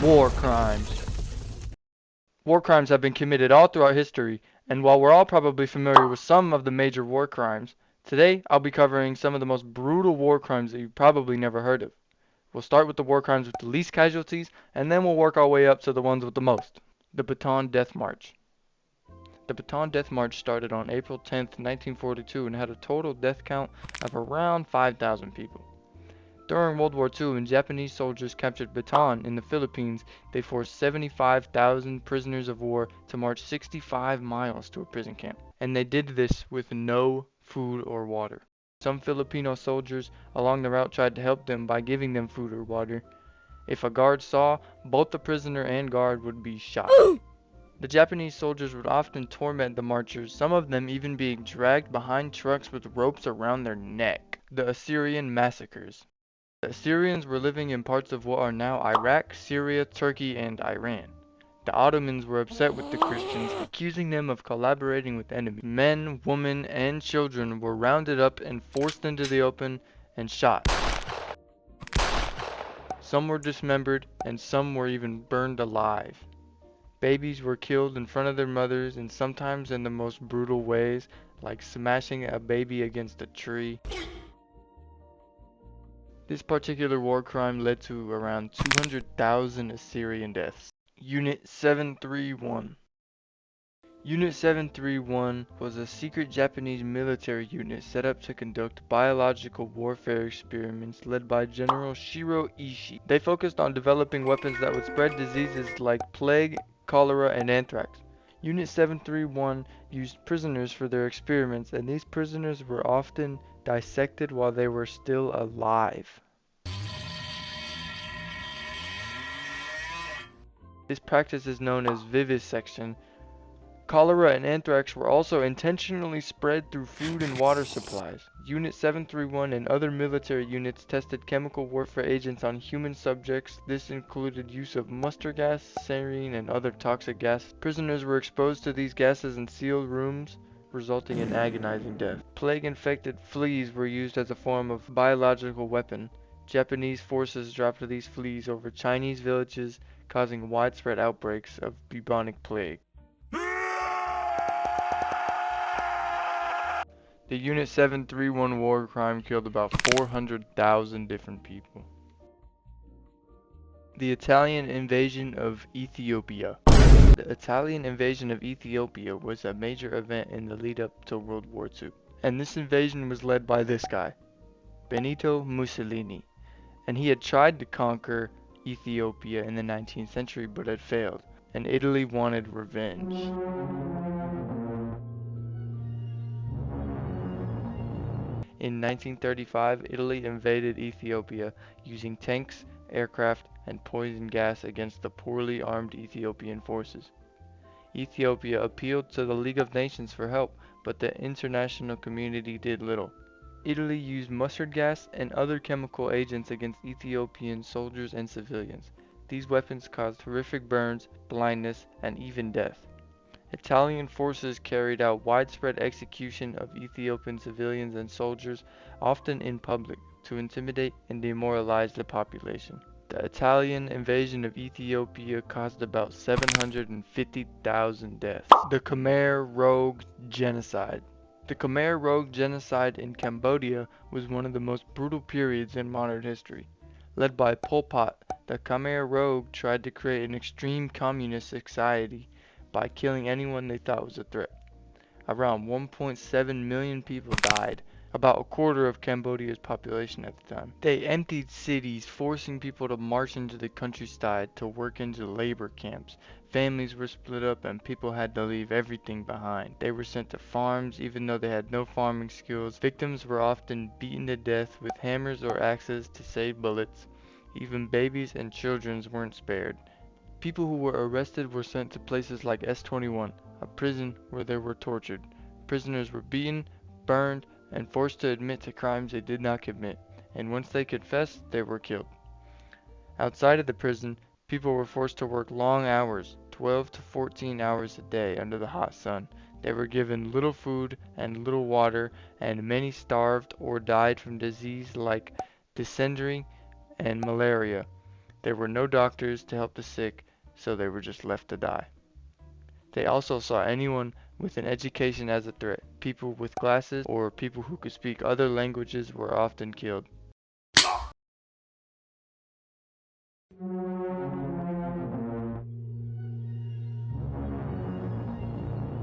War crimes. War crimes have been committed all throughout history, and while we're all probably familiar with some of the major war crimes, today I'll be covering some of the most brutal war crimes that you've probably never heard of. We'll start with the war crimes with the least casualties, and then we'll work our way up to the ones with the most. The Bataan Death March. The Bataan Death March started on April 10th, 1942 and had a total death count of around 5,000 people. During World War II, when Japanese soldiers captured Bataan in the Philippines, they forced 75,000 prisoners of war to march 65 miles to a prison camp. And they did this with no food or water. Some Filipino soldiers along the route tried to help them by giving them food or water. If a guard saw, both the prisoner and guard would be shot. The Japanese soldiers would often torment the marchers, some of them even being dragged behind trucks with ropes around their neck. The Assyrian Massacres. The Assyrians were living in parts of what are now Iraq, Syria, Turkey, and Iran. The Ottomans were upset with the Christians, accusing them of collaborating with enemies. Men, women, and children were rounded up and forced into the open and shot. Some were dismembered, and some were even burned alive. Babies were killed in front of their mothers, and sometimes in the most brutal ways, like smashing a baby against a tree. This particular war crime led to around 200,000 Assyrian deaths. Unit 731. Unit 731 was a secret Japanese military unit set up to conduct biological warfare experiments led by General Shiro Ishii. They focused on developing weapons that would spread diseases like plague, cholera, and anthrax. Unit 731 used prisoners for their experiments, and these prisoners were often dissected while they were still alive. This practice is known as vivisection. Cholera and anthrax were also intentionally spread through food and water supplies. Unit 731 and other military units tested chemical warfare agents on human subjects. This included use of mustard gas, sarin, and other toxic gases. Prisoners were exposed to these gases in sealed rooms, resulting in agonizing death. Plague-infected fleas were used as a form of biological weapon. Japanese forces dropped these fleas over Chinese villages, causing widespread outbreaks of bubonic plague. The Unit 731 war crime killed about 400,000 different people. The Italian invasion of Ethiopia. The Italian invasion of Ethiopia was a major event in the lead up to World War II. And this invasion was led by this guy, Benito Mussolini. And he had tried to conquer Ethiopia in the 19th century but had failed. And Italy wanted revenge. In 1935, Italy invaded Ethiopia using tanks, aircraft, and poison gas against the poorly armed Ethiopian forces. Ethiopia appealed to the League of Nations for help, but the international community did little. Italy used mustard gas and other chemical agents against Ethiopian soldiers and civilians. These weapons caused horrific burns, blindness, and even death. Italian forces carried out widespread execution of Ethiopian civilians and soldiers, often in public, to intimidate and demoralize the population. The Italian invasion of Ethiopia caused about 750,000 deaths. The Khmer Rogue Genocide. The Khmer Rogue Genocide in Cambodia was one of the most brutal periods in modern history. Led by Pol Pot, the Khmer Rogue tried to create an extreme communist society by killing anyone they thought was a threat. Around 1.7 million people died, about a quarter of Cambodia's population at the time. They emptied cities, forcing people to march into the countryside to work into labor camps. Families were split up and people had to leave everything behind. They were sent to farms even though they had no farming skills. Victims were often beaten to death with hammers or axes to save bullets. Even babies and children weren't spared. People who were arrested were sent to places like S21, a prison where they were tortured. Prisoners were beaten, burned, and forced to admit to crimes they did not commit, and once they confessed, they were killed. Outside of the prison, people were forced to work long hours, 12 to 14 hours a day under the hot sun. They were given little food and little water, and many starved or died from disease like dysentery and malaria. There were no doctors to help the sick, so they were just left to die. They also saw anyone with an education as a threat. People with glasses or people who could speak other languages were often killed.